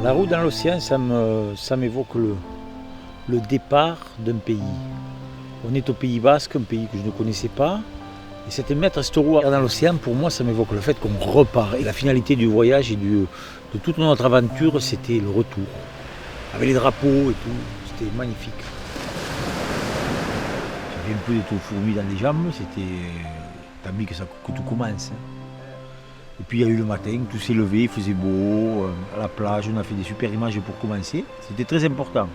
La route dans l'océan, ça m'évoque le départ d'un pays. On est au Pays Basque, un pays que je ne connaissais pas. Et cette roue dans l'océan, pour moi, ça m'évoque le fait qu'on repart. Et la finalité du voyage et de toute notre aventure, c'était le retour. Avec les drapeaux et tout, c'était magnifique. J'avais un peu de fourmis dans les jambes, t'as mis que tout commence. Et puis il y a eu le matin, tout s'est levé, il faisait beau, à la plage, on a fait des super images pour commencer. C'était très important.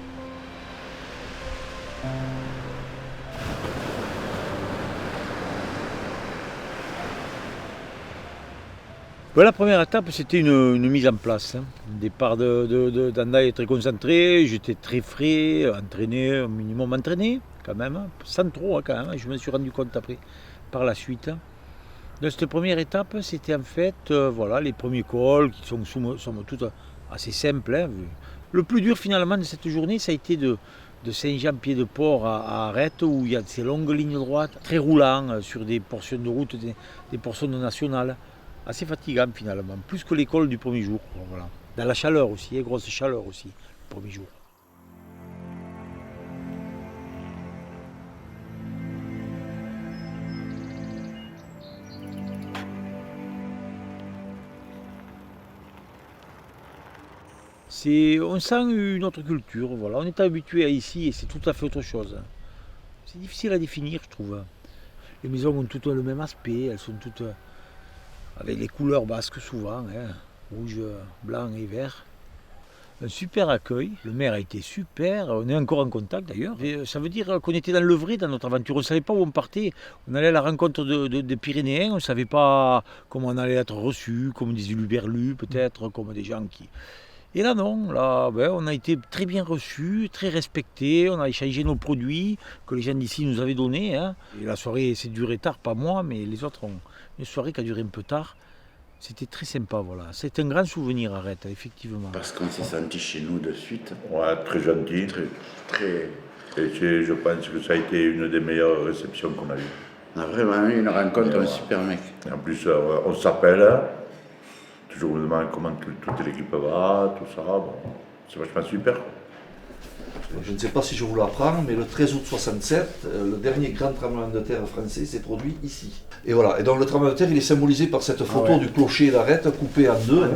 La première étape, c'était une mise en place. Le départ d'Anda est très concentré, j'étais très frais, entraîné, un minimum entraîné quand même, sans trop quand même, je me suis rendu compte après, par la suite. Donc cette première étape, c'était en fait les premiers cols qui sont toutes assez simples. Le plus dur finalement de cette journée, ça a été de Saint-Jean-Pied-de-Port à Arrête, où il y a ces longues lignes droites, très roulantes sur des portions de route, des portions nationales. Assez fatigant finalement, plus que l'école du premier jour. Voilà. Dans la chaleur aussi, grosse chaleur aussi, le premier jour. On sent une autre culture, voilà. On est habitué à ici et c'est tout à fait autre chose. C'est difficile à définir, je trouve. Les maisons ont toutes le même aspect, elles sont toutes avec les couleurs basques souvent, rouge, blanc et vert. Un super accueil, le maire a été super, on est encore en contact d'ailleurs. Ça veut dire qu'on était dans le vrai dans notre aventure, on ne savait pas où on partait. On allait à la rencontre des Pyrénéens, on ne savait pas comment on allait être reçu, comme des huluberlus peut-être, comme des gens qui... Et là non, on a été très bien reçus, très respectés, on a échangé nos produits que les gens d'ici nous avaient donnés. Et la soirée s'est durée tard, pas moi, mais les autres ont une soirée qui a duré un peu tard. C'était très sympa, voilà. C'est un grand souvenir, Arrête, effectivement. Parce qu'on s'est senti chez nous de suite. Ouais, très gentil. Très... Et je pense que ça a été une des meilleures réceptions qu'on a eues. On a vraiment eu une rencontre, un super mec. Et en plus, on s'appelle. Toujours me demande comment toute l'équipe va, tout ça. Bon, c'est vachement super. Je ne sais pas si je vous l'apprends, mais le 13 août 67, le dernier grand tremblement de terre français s'est produit ici. Et voilà. Et donc le tremblement de terre, il est symbolisé par cette photo du clocher d'Arrête coupé en deux,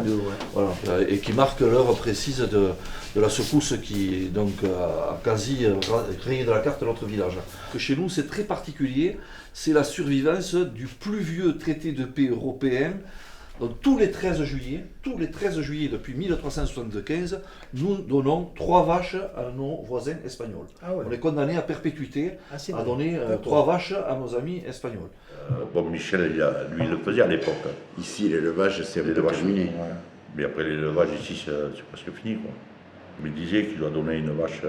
voilà, et qui marque l'heure précise de la secousse qui donc a quasi rayé de la carte notre village. Que chez nous, c'est très particulier. C'est la survivance du plus vieux traité de paix européen. Donc tous les 13 juillet depuis 1375, nous donnons 3 vaches à nos voisins espagnols. On est condamnés à perpétuité à donner 3 vaches à nos amis espagnols. Michel, lui, il le faisait à l'époque. Ici, l'élevage, c'est terminé. Ouais. Mais après l'élevage ici, c'est presque fini, quoi. Il me disait qu'il doit donner une vache,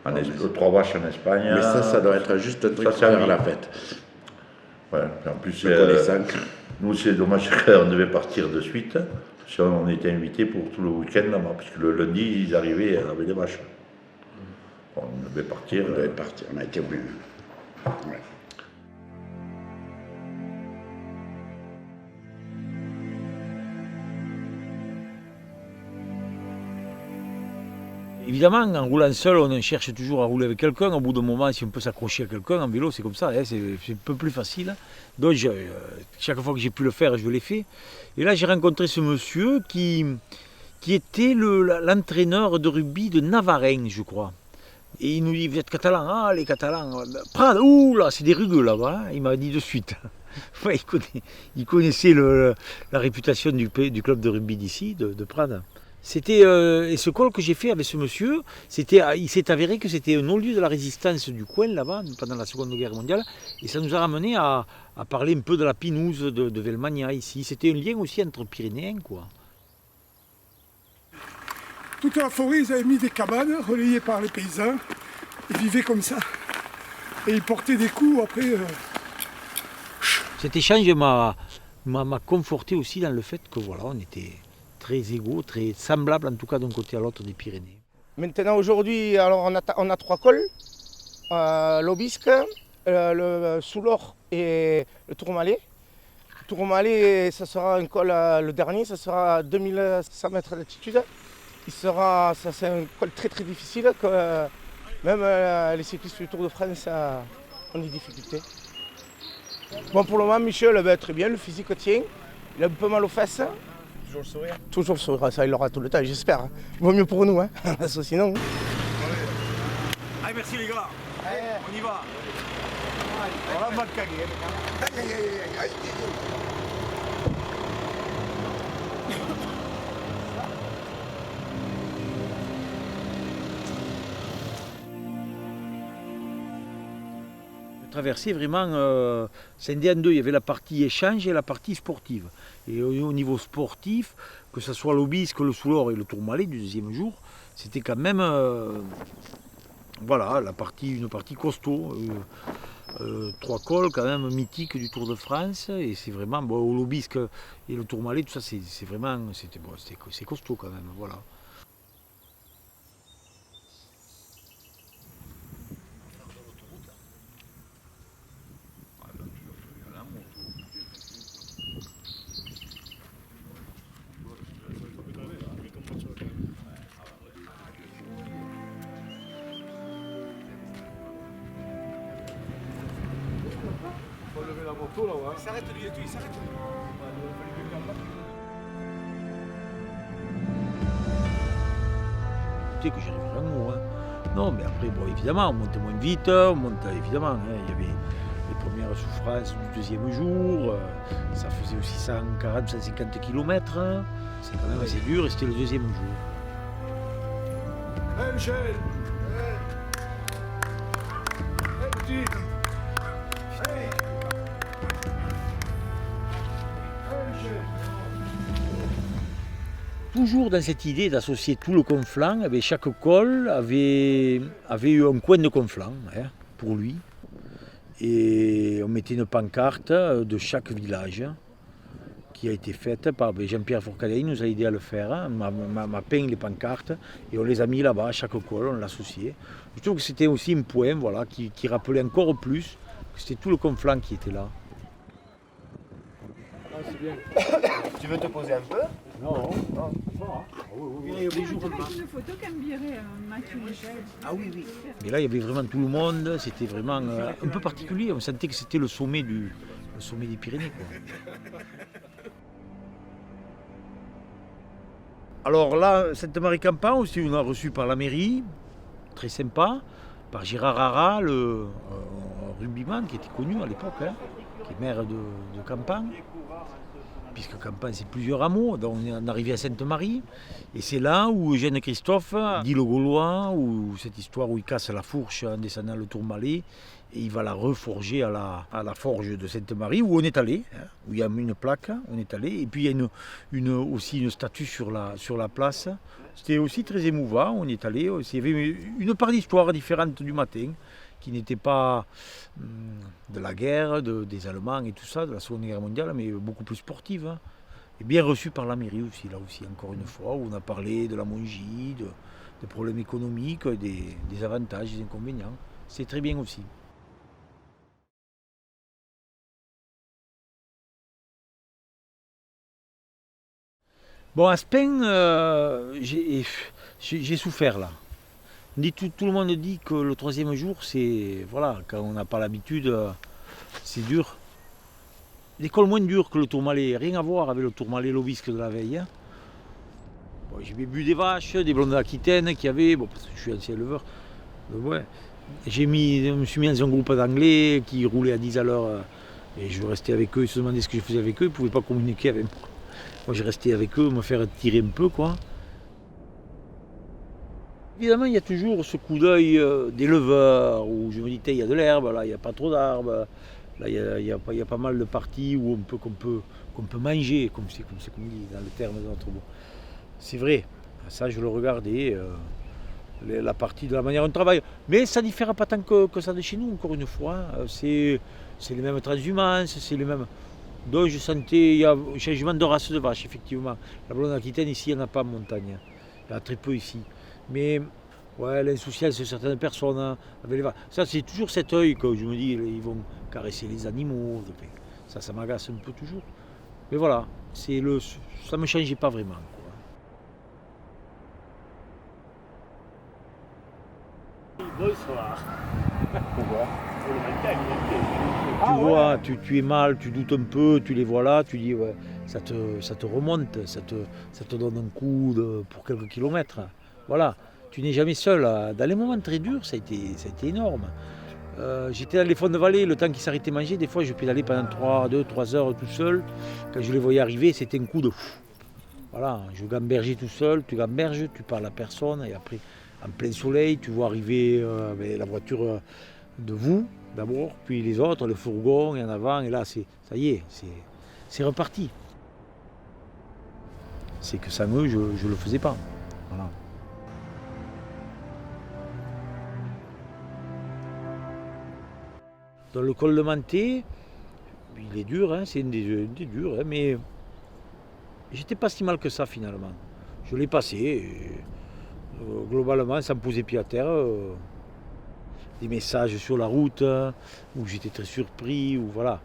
3 vaches en Espagne. Mais ça doit être juste un truc pour faire la fête. Ouais, en plus, nous, c'est dommage qu'on devait partir de suite. Si on était invités pour tout le week-end là-bas, puisque le lundi, ils arrivaient avec des vaches. On devait partir. On a été obligés. Ouais. Évidemment, en roulant seul, on cherche toujours à rouler avec quelqu'un. Au bout d'un moment, si on peut s'accrocher à quelqu'un, en vélo, c'est comme ça, c'est un peu plus facile. Donc, chaque fois que j'ai pu le faire, je l'ai fait. Et là, j'ai rencontré ce monsieur qui était l'entraîneur de rugby de Navarren, je crois. Et il nous dit, vous êtes catalan? Les Catalans, Prades, là, c'est des rugueux là-bas. Il m'a dit de suite. Ouais, il connaissait la réputation du club de rugby d'ici, de Prades. Et ce col que j'ai fait avec ce monsieur, il s'est avéré que c'était un non-lieu de la résistance du coin là-bas, pendant la Seconde Guerre mondiale, et ça nous a ramené à parler un peu de la Pinouse de Vellmagna ici. C'était un lien aussi entre Pyrénéens, quoi. Toute la forêt, ils avaient mis des cabanes relayées par les paysans, ils vivaient comme ça. Et ils portaient des coups après. Cet échange m'a conforté aussi dans le fait que voilà, on était très égaux, très semblables en tout cas d'un côté à l'autre des Pyrénées. Maintenant aujourd'hui, alors on a 3 cols, l'Aubisque, le Soulor et le Tourmalet. Le Tourmalet, ça sera un col, le dernier, ça sera à 2100 mètres d'altitude. Ça c'est un col très très difficile que même les cyclistes du Tour de France ont des difficultés. Bon, pour le moment, Michel va très bien, le physique tient. Il a un peu mal aux fesses. Toujours le sourire. Toujours le sourire, ça il l'aura tout le temps, j'espère. Vaut mieux pour nous, hein. Sinon. Allez, merci les gars. On y va. Voilà, mal cagué. Traversée vraiment, scindée en deux. Il y avait la partie échange et la partie sportive. Et au niveau sportif, que ce soit l'Aubisque, le Soulor et le Tourmalet du deuxième jour, c'était quand même voilà, une partie costaud. 3 cols quand même mythiques du Tour de France. Et c'est vraiment, bon, l'Aubisque et le Tourmalet, tout ça, c'est vraiment, c'est costaud quand même. Voilà. Il s'arrête lui et tout, il s'arrête. Que j'arriverai en haut. Hein. Non, mais après, bon, évidemment, on monte moins vite, on monte évidemment. Hein, il y avait les premières souffrances du deuxième jour, ça faisait aussi 140, 150 km. Hein. C'est quand même assez dur et c'était le deuxième jour. Hey Michel. Hey petit. Hey. Toujours dans cette idée d'associer tout le conflant, chaque col avait eu un coin de conflant hein, pour lui. Et on mettait une pancarte de chaque village qui a été faite par Jean-Pierre Fourcadet, il nous a aidé à le faire. Hein. On m'a peint les pancartes et on les a mis là-bas à chaque col, on l'a associé. Je trouve que c'était aussi un point voilà, qui rappelait encore plus que c'était tout le conflant qui était là. Ah, c'est bien. Tu veux te poser un peu? Non. Une photo qu'aimerait Mathieu Michel. Ah oui, oui. Mais là, il y avait vraiment tout le monde. C'était vraiment un peu particulier. On sentait que c'était le sommet des Pyrénées. Quoi. Alors là, Sainte-Marie-Campan aussi, on a reçu par la mairie, très sympa, par Gérard Hara, le rugbyman qui était connu à l'époque, hein, qui est maire de Campan. Puisque Campan c'est plusieurs hameaux, donc on est arrivé à Sainte-Marie, et c'est là où Eugène Christophe dit le Gaulois, où cette histoire où il casse la fourche en descendant le Tourmalet, et il va la reforger à la forge de Sainte-Marie, où on est allé, hein, où il y a une plaque, on est allé, et puis il y a aussi une statue sur la place. C'était aussi très émouvant, on est allé, il y avait une part d'histoire différente du matin, qui n'était pas de la guerre, des Allemands et tout ça, de la Seconde Guerre mondiale, mais beaucoup plus sportive. Hein. Et bien reçue par la mairie aussi, là aussi, encore une fois, où on a parlé de la Mongie, des problèmes économiques, des avantages, des inconvénients. C'est très bien aussi. Bon, à Spin, j'ai souffert là. Tout le monde dit que le troisième jour, c'est. Voilà, quand on n'a pas l'habitude, c'est dur. L'école moins dure que le Tourmalet, rien à voir avec le Tourmalet l'Aubisque de la veille. Hein. Bon, j'ai bu des vaches, des blondes d'Aquitaine qu'il y avait, bon, parce que je suis ancien éleveur. Ouais. Je me suis mis dans un groupe d'anglais qui roulait à 10 à l'heure. Et je restais avec eux, ils se demandaient ce que je faisais avec eux, ils ne pouvaient pas communiquer avec moi. Moi, je restais avec eux, me faire tirer un peu, quoi. Évidemment, il y a toujours ce coup d'œil d'éleveur où je me dis, il y a de l'herbe, là, il n'y a pas trop d'arbres. Là, il y a pas mal de parties où qu'on peut manger, comme c'est qu'on dit dans le terme de notre mot. C'est vrai, ça je le regardais, la partie de la manière dont on travaille. Mais ça ne diffère pas tant que ça de chez nous, encore une fois. C'est les mêmes transhumances, c'est les mêmes. Donc je sentais, il y a un changement de race de vache, effectivement. La blonde aquitaine, ici, il n'y en a pas en montagne. Il y en a très peu ici. Mais ouais, l'insouciance de certaines personnes avec les vaches. Ça, c'est toujours cet œil que je me dis, ils vont caresser les animaux. Ça m'agace un peu toujours. Mais voilà, ça ne me changeait pas vraiment. Quoi. Bonsoir. Pourquoi? Pour le mental, Tu vois, tu es mal, tu doutes un peu, tu les vois là, tu dis ouais, ça te remonte, ça te donne un coup pour quelques kilomètres. Voilà, tu n'es jamais seul. Dans les moments très durs, ça a été énorme. J'étais dans les fonds de vallée, le temps qu'ils s'arrêtaient manger, des fois je pédalais pendant 3 heures tout seul. Quand je les voyais arriver, c'était un coup de fou. Voilà, je gambergeais tout seul, tu gamberges, tu parles à personne, et après, en plein soleil, tu vois arriver la voiture de vous, d'abord, puis les autres, le fourgon, et en avant, et là, ça y est, c'est reparti. C'est que sans eux, je ne le faisais pas. Voilà. Dans le col de Manté, il est dur, hein, c'est une des durs, hein, mais j'étais pas si mal que ça finalement. Je l'ai passé, et, globalement, sans poser pied à terre. Des messages sur la route où j'étais très surpris, ou voilà,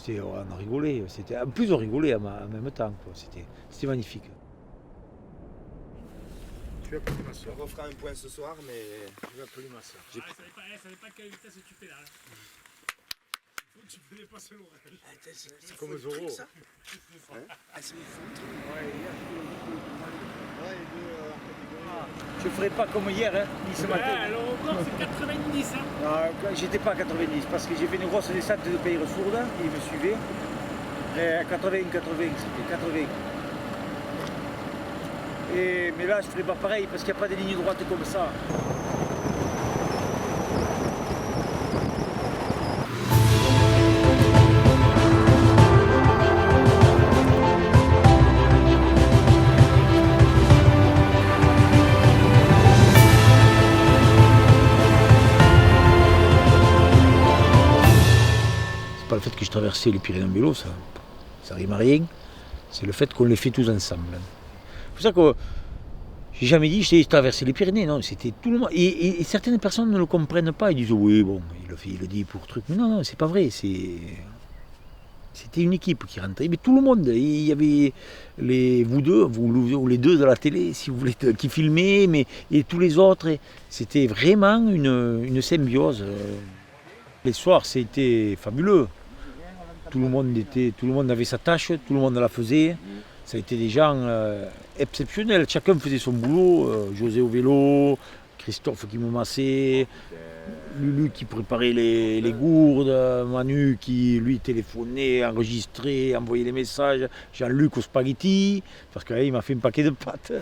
on a rigolé, en plus on rigolait en même temps, quoi. C'était magnifique. Tu vas appeler ma soeur. On refera un point ce soir, mais. Je vais appeler ma soeur. Ça savait pas quelle vitesse tu pédales. Tu peux dépasser l'oreille. C'est comme Zorro. Ça Ah, c'est Je ferai pas comme hier, hein, ni ce matin. le record c'est 90. J'étais pas à 90 parce que j'ai fait une grosse descente de Pays Sourde, ils me suivaient. Et 80, c'était 80. Mais là, je ferai pas pareil parce qu'il n'y a pas des lignes droites comme ça. C'est pas le fait que je traversais les Pyrénées en vélo, ça rime à rien. C'est le fait qu'on les fait tous ensemble. C'est pour ça que j'ai jamais dit j'ai traversé les Pyrénées, non, c'était tout le monde. Et certaines personnes ne le comprennent pas, ils disent oui, bon, il le dit pour truc. Mais non, c'est pas vrai. C'était une équipe qui rentrait, mais tout le monde. Il y avait vous deux, ou les deux de la télé, si vous voulez, qui filmaient, et tous les autres. C'était vraiment une symbiose. Les soirs, c'était fabuleux. Tout le monde avait sa tâche, tout le monde la faisait. Ça a été des gens exceptionnels. Chacun faisait son boulot. José au vélo, Christophe qui me massait, Lulu qui préparait les gourdes, Manu qui lui téléphonait, enregistrait, envoyait les messages, Jean-Luc au spaghetti, parce qu'il m'a fait un paquet de pâtes.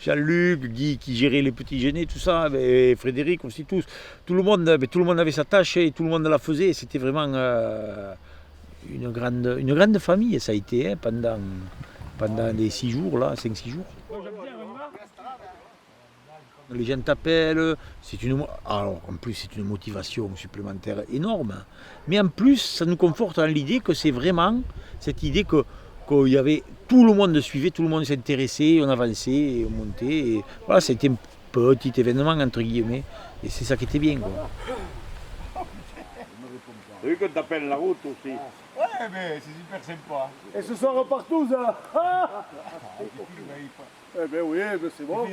Jean-Luc, Guy qui gérait les petits déjeuners, tout ça, et Frédéric aussi, tous. Tout le monde avait sa tâche et tout le monde la faisait. C'était vraiment une grande famille, ça a été, hein, pendant les 6 jours, là, 5-6 jours. Les gens t'appellent, alors en plus c'est une motivation supplémentaire énorme, mais en plus ça nous conforte dans l'idée que c'est vraiment cette idée qu'il y avait, tout le monde suivait, tout le monde s'intéressait, on avançait et on montait, et voilà, c'était un petit événement entre guillemets, et c'est ça qui était bien, quoi. T'as vu qu'on t'appelle la route aussi? Ouais, mais c'est super sympa. Et ce soir partout ça. Eh ben oui, ben c'est bon.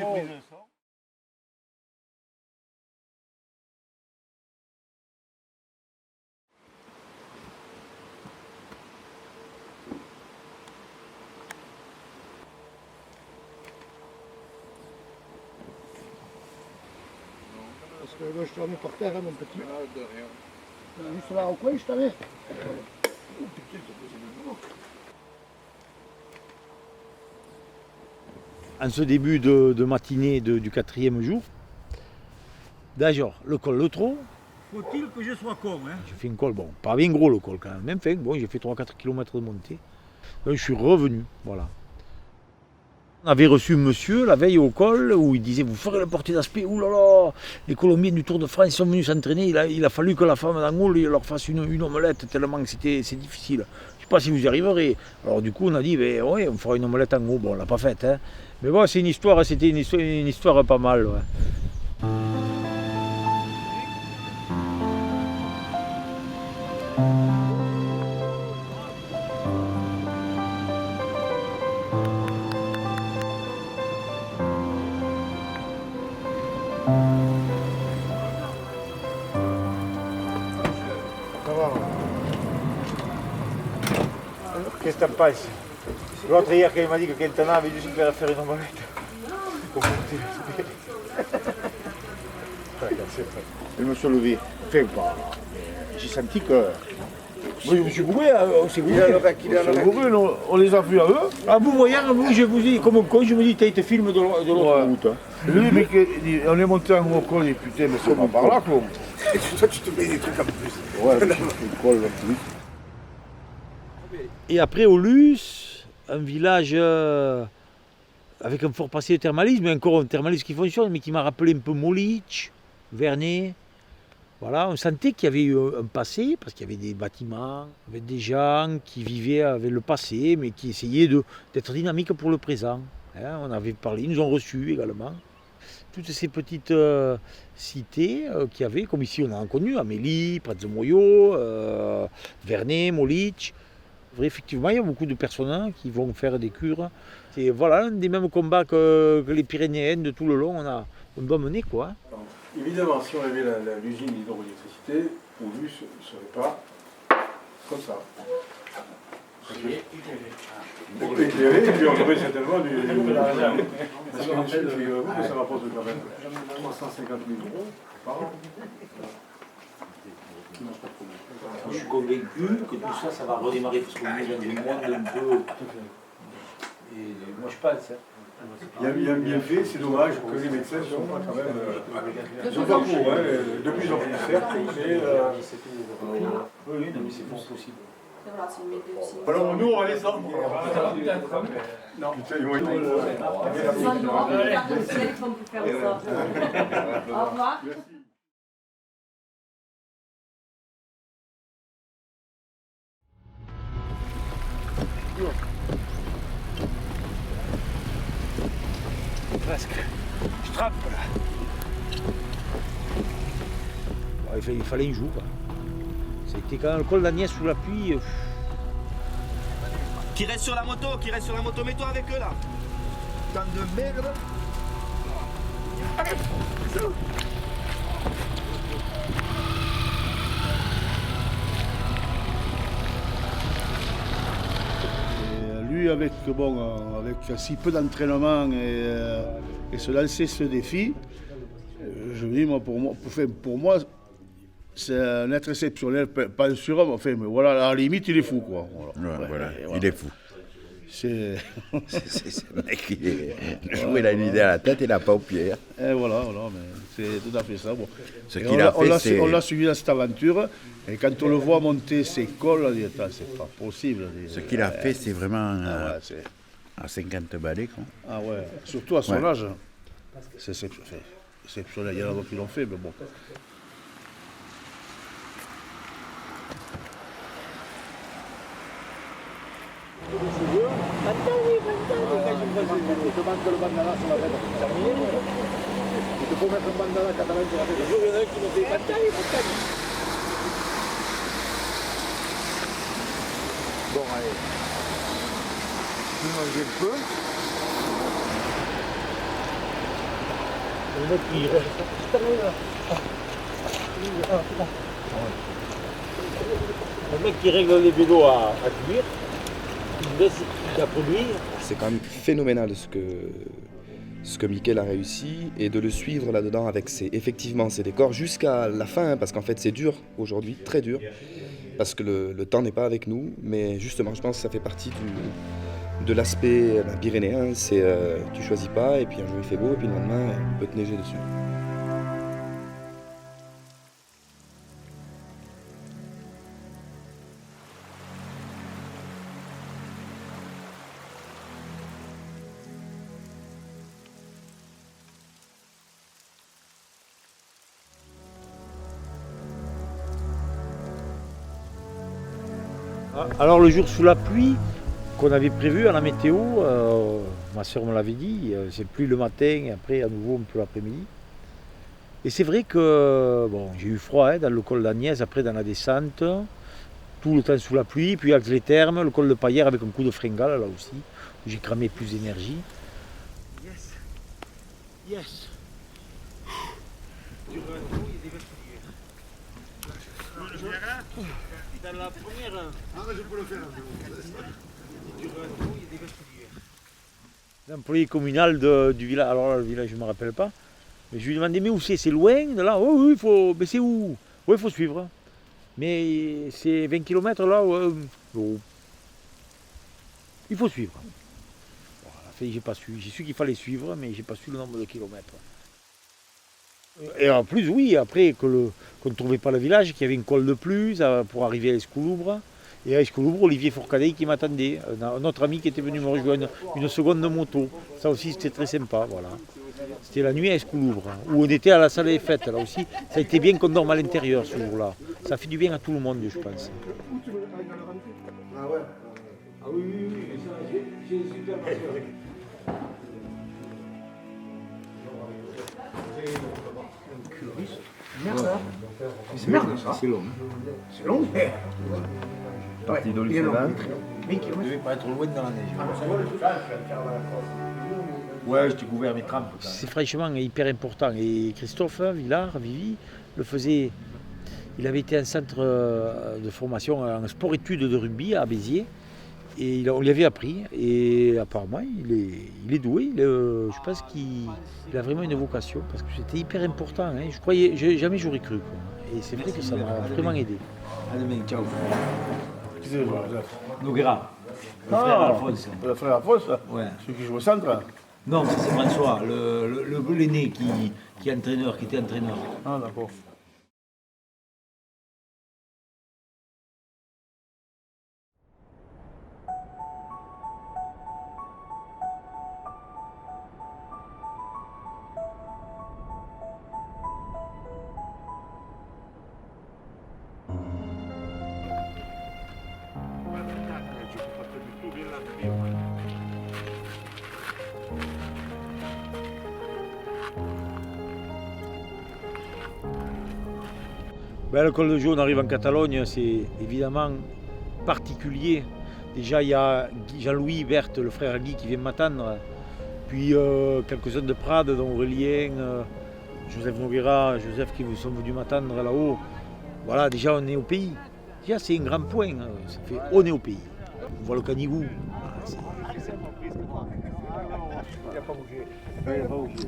Parce que là, je te remets par terre, hein, mon petit. Ah, de rien. Juste là au coin, je t'avais. En ce début de matinée du 4e jour, d'ailleurs, le col Le Trot. Faut-il que je sois con, hein? J'ai fait un col, bon, pas bien gros le col quand même, fait, bon, j'ai fait 3-4 km de montée. Donc je suis revenu, voilà. On avait reçu monsieur la veille au col où il disait vous ferez la portée d'aspect, oulala, les Colombiens du Tour de France sont venus s'entraîner, il a fallu que la femme d'Angoul leur fasse une omelette tellement que c'est difficile. Je ne sais pas si vous y arriverez. Alors du coup on a dit ben, ouais, on fera une omelette en haut, bon on l'a pas faite, hein. Mais bon c'est une histoire, c'était une histoire pas mal. Ouais. Ça va. Qu'est-ce que t'en penses? L'autre hier, quand il m'a dit que Quintana avait dû se faire une omelette. Je me suis levé. Enfin, pas. J'ai senti que. Moi, je me suis bourré, on s'est bourré. On les a vus à eux. Ah, vous voyez, vous, je vous dis, comme un con, je me dis, tu te filmes de l'autre route. Lui, mais on est monté en gros col, et putain, mais c'est pas par là, quoi. Et toi, tu te mets des trucs en plus. Ouais, je te colle en plus. Et après, au Luce, un village avec un fort passé de thermalisme, mais encore un thermalisme qui fonctionne, mais qui m'a rappelé un peu Molich, Vernet. Voilà, on sentait qu'il y avait eu un passé, parce qu'il y avait des bâtiments, avec des gens qui vivaient avec le passé, mais qui essayaient d'être dynamiques pour le présent. Hein, on avait parlé, ils nous ont reçus également. Toutes ces petites cités qu'il y avait, comme ici on a connu, Amélie, Prezzo-Moyo, Vernet, Molich. Effectivement, il y a beaucoup de personnes qui vont faire des cures. C'est voilà, un des mêmes combats que les Pyrénéennes de tout le long, on doit mener, quoi. Évidemment, si on avait l'usine d'hydroélectricité, au Luce ne serait pas comme ça. Éclairé, et puis on aurait certainement du. Parce que figurez-vous que ça rapporte quand même 350 000 € par an. Je suis convaincu que tout ça, ça va redémarrer parce qu'on est dans un monde un peu. Et moi je pense. Il y a un bienfait, c'est dommage que les médecins ne sont pas quand même. Ils sont pas pour, hein, de plus en plus certes, mais. Oui, non, mais c'est pas possible. Alors nous, on va les sortir. Non, putain, ils vont être. Au revoir. Presque. Je trappe là. Bon, il fallait un jour. C'était quand le col d'Agnès sous la pluie. Qui reste sur la moto, mets-toi avec eux là. Tant de merde. Lui, avec si peu d'entraînement et se lancer ce défi, je dis, pour moi, c'est un être exceptionnel, pas un surhomme, enfin, mais voilà, à la limite, il est fou, quoi. Voilà. Il est fou. C'est Ce mec, il a une idée à la tête, il n'a pas au pied. Et voilà, mais c'est tout à fait ça. Bon. Ce qu'il a fait, c'est... On l'a suivi dans cette aventure, et quand on le voit monter ses cols, on dit, c'est pas possible. Ce qu'il a fait, c'est vraiment c'est... à 50 balais, quoi. Ah ouais, surtout à son âge. C'est exceptionnel, il y en a d'autres qui l'ont fait, mais bon. Je demande le bandana sur la tête pour terminer. Il te faut mettre un bandana catalan sur la tête. Il y en a un qui me fait Montagne. Bon, allez. Je vais manger un peu. Le mec qui Le mec qui règle les vélos à cuire, il baisse la produit. C'est quand même phénoménal ce que Mickaël a réussi et de le suivre là-dedans avec effectivement ses décors jusqu'à la fin, parce qu'en fait c'est dur aujourd'hui, très dur, parce que le temps n'est pas avec nous, mais justement je pense que ça fait partie de l'aspect pyrénéen, c'est tu choisis pas et puis un jour il fait beau et puis le lendemain il peut te neiger dessus. Alors le jour sous la pluie qu'on avait prévu à la météo, ma soeur me l'avait dit, c'est pluie le matin et après à nouveau un peu l'après-midi. Et c'est vrai que j'ai eu froid dans le col d'Agnès, après dans la descente, tout le temps sous la pluie, puis avec les thermes, le col de Paillère avec un coup de fringale là aussi, j'ai cramé plus d'énergie. Yes, yes. Dans la première. Ah, mais je peux le faire. L'employé communal du village, alors là, le village je ne me rappelle pas, mais je lui demandais mais où c'est loin de là? Oh oui, mais c'est où? Oui, il faut suivre. Mais c'est 20 km là, oh. Il faut suivre. Voilà, j'ai pas su. J'ai su qu'il fallait suivre, mais j'ai pas su le nombre de kilomètres. Et en plus, oui, après qu'on ne trouvait pas le village, qu'il y avait une colle de plus pour arriver à Escouloubre. Et à Escouloubre, Olivier Fourcadet qui m'attendait, un autre ami qui était venu me rejoindre, une seconde de moto. Ça aussi, c'était très sympa, voilà. C'était la nuit à Escouloubre, où on était à la salle des fêtes. Là aussi, ça a été bien qu'on dorme à l'intérieur ce jour-là. Ça fait du bien à tout le monde, je pense. Ah ouais. Ah oui, j'ai super Merde, hein. C'est merde, ça. C'est long. C'est long, mais. Parti de Il est long. Je ne vais pas être loin dans la neige. Ouais, je t'ai couvert mes crampes. C'est franchement hyper important. Et Christophe Villard, Vivi, le faisait. Il avait été un centre de formation en sport-études de rugby à Béziers. Et on lui avait appris. Et apparemment, il est doué. Je pense qu'il a vraiment une vocation. Parce que c'était hyper important. Hein. Jamais j'aurais cru. Quoi. Et c'est vrai que ça m'a vraiment aidé. Allez, mec, ciao. Noguera. Le Ah, frère Alphonse. Le frère Alphonse, Ouais. celui qui joue au centre. Non, c'est François, l'aîné qui est entraîneur, qui était entraîneur. Ah, d'accord. Ben, le col de Jaune arrive en Catalogne, c'est évidemment particulier. Déjà, il y a Jean-Louis Berthe, le frère Guy, qui vient m'attendre. Puis quelques-uns de Prades, dont Aurélien, Joseph Noguera, Joseph qui sont venus m'attendre là-haut. Voilà, déjà on est au pays. Déjà c'est un grand point, ça fait on est au pays. On voit le Canigou. Voilà, il n'a pas bougé. Il n'a pas bougé.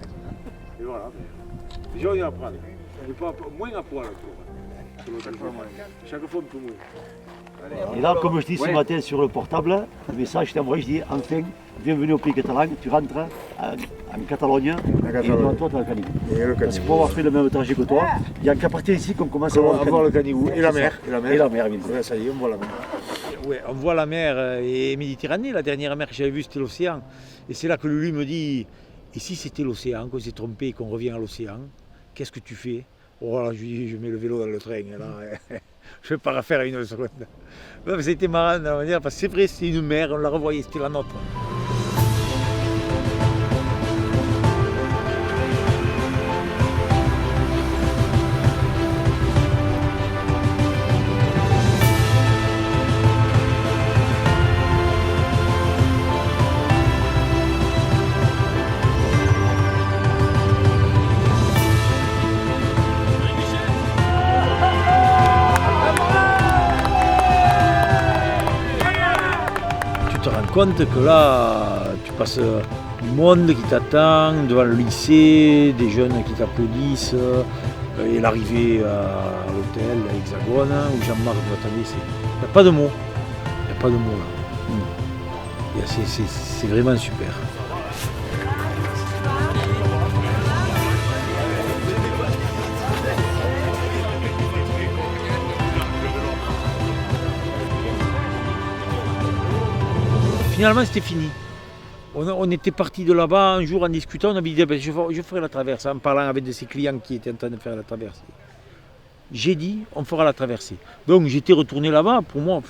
Et voilà. Déjà on est à Prades. On n'est pas moins à poil. Chaque fois un peu moins. Et là, comme je dis ce matin sur le portable, le message je t'ai envoyé, je dis enfin, bienvenue au pays catalan, tu rentres en Catalogne et devant toi tu as le Canigou. Parce que pour avoir fait le même trajet que toi, il n'y a qu'à partir d'ici qu'on commence à voir le Canigou. Et la mer. Et la mer, évidemment. Ouais, ça y est, on voit la mer. Ouais, on voit la mer et Méditerranée. La dernière mer que j'avais vue, c'était l'océan. Et c'est là que Lulu me dit, et si c'était l'océan, qu'on s'est trompé et qu'on revient à l'océan, qu'est-ce que tu fais? Oh là, je lui dis, je mets le vélo dans le train. Là, je ne vais pas refaire une seconde. Non, mais c'était marrant de la manière, parce que c'est vrai, c'était une mer, on la revoyait, c'était la nôtre. Compte que là, tu passes du monde qui t'attend, devant le lycée, des jeunes qui t'applaudissent, et l'arrivée à l'hôtel, à Hexagone, où Jean-Marc doit t'aller, il n'y a pas de mots. Il n'y a pas de mots là. C'est vraiment super. Finalement, c'était fini. On était parti de là-bas un jour en discutant, on avait dit ben, je ferai la traversée, en parlant avec de ses clients qui étaient en train de faire la traversée. J'ai dit, on fera la traversée. Donc j'étais retourné là-bas, pour moi,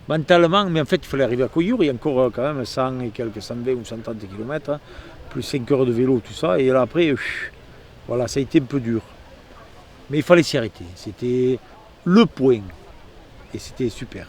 mentalement, mais en fait il fallait arriver à Coyure, il y a encore quand même 100 et quelques 120 ou 130 km, plus 5 heures de vélo, tout ça, et là après, voilà, ça a été un peu dur. Mais il fallait s'y arrêter, c'était le point, et c'était super.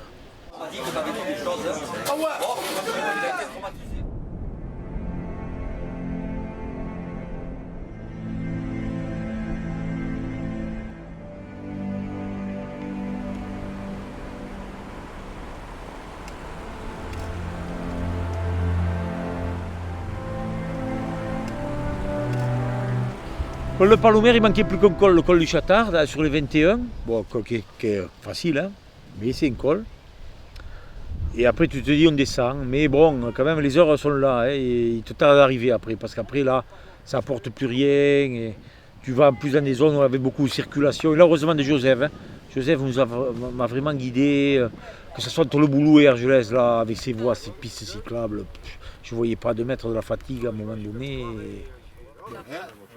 Col de Palomère, il manquait plus qu'un col, le col du Chatard, là, sur les 21. Bon, col qui est facile, hein, mais c'est un col. Et après, tu te dis, on descend. Mais bon, quand même, les heures sont là. Hein, et il te tarde d'arriver après. Parce qu'après, là, ça apporte plus rien. Et tu vas en plus dans des zones où il y avait beaucoup de circulation. Et là, heureusement, de Joseph. Hein. Joseph m'a vraiment guidé. Que ce soit entre le Boulou et Argelès, là, avec ses voies, ses pistes cyclables. Je ne voyais pas 2 mètres de la fatigue à un moment donné. Et...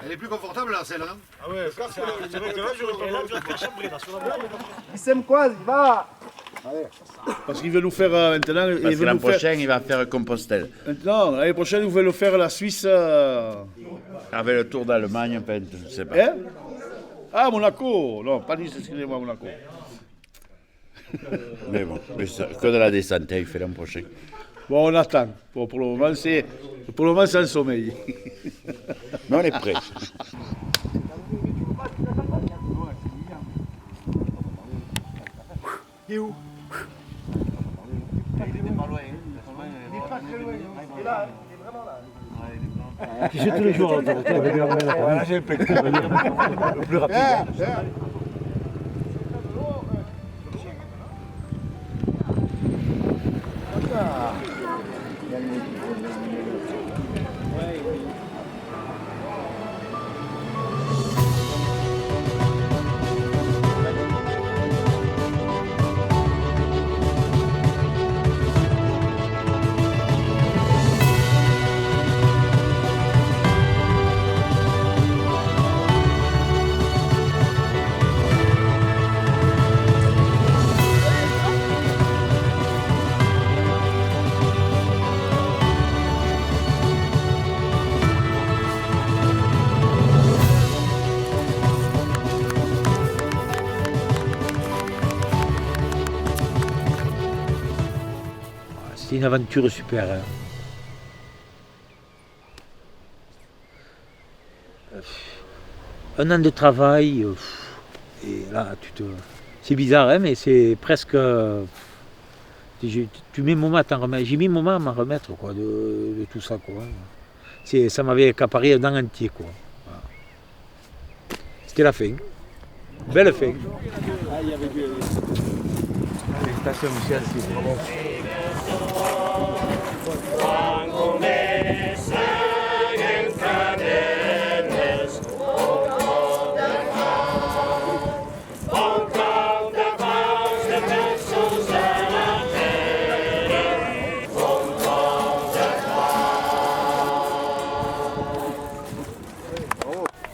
Elle est plus confortable là, celle-là. Ah ouais, c'est vrai que là, je vais faire chambrer là sur la moto. Il s'aime quoi, il va. Parce qu'il veut nous faire maintenant. Parce que l'an prochain, il va faire Compostelle. Maintenant, l'année prochaine, il veut nous faire la Suisse. Avec le Tour d'Allemagne, peut-être, je ne sais pas. Hein? Ah, Monaco. Non, pas Nice, excusez-moi, Monaco. Mais bon, que de la descente, il fait l'an prochain. Bon, on attend. Bon, pour le moment, c'est un sommeil. Mais on est prêt. Il est où? Il est pas loin. Il est pas très loin. Il est là, il est vraiment là. Tu sais tous les jours, là, j'ai le plus rapide. C'était une aventure super. Hein. Un an de travail, et là, c'est bizarre, hein, mais c'est presque... tu mets un moment à t'en remettre. J'ai mis un moment à m'en remettre quoi, de tout ça. Quoi. Ça m'avait accaparé un an entier. Quoi. Voilà. C'était la fin. Belle fin. Ah, il y avait Félicitations, Michel, c'est vraiment...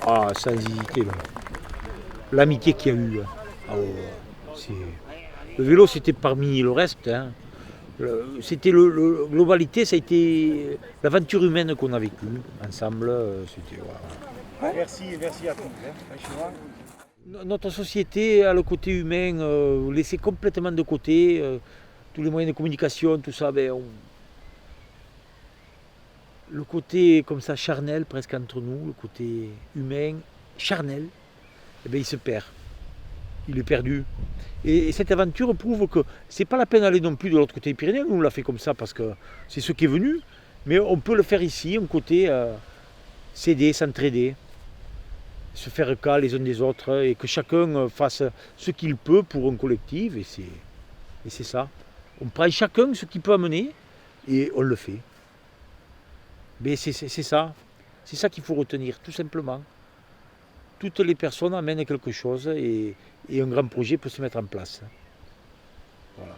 Ah, sans hésiter. L'amitié qu'il y a eu. Ah, le vélo, c'était parmi le reste. Hein. C'était globalité, ça a été l'aventure humaine qu'on a vécue ensemble. Voilà. Merci à tous. Notre société a le côté humain laissé complètement de côté. Tous les moyens de communication, tout ça, le côté comme ça charnel presque entre nous, le côté humain, charnel, il se perd. Il est perdu. Et cette aventure prouve que c'est pas la peine d'aller non plus de l'autre côté des Pyrénées. Nous, on l'a fait comme ça parce que c'est ce qui est venu. Mais on peut le faire ici, un côté s'aider, s'entraider, se faire cas les uns des autres et que chacun fasse ce qu'il peut pour un collectif. Et c'est ça. On prend chacun ce qu'il peut amener et on le fait. Mais c'est ça. C'est ça qu'il faut retenir, tout simplement. Toutes les personnes amènent quelque chose et un grand projet peut se mettre en place. Voilà.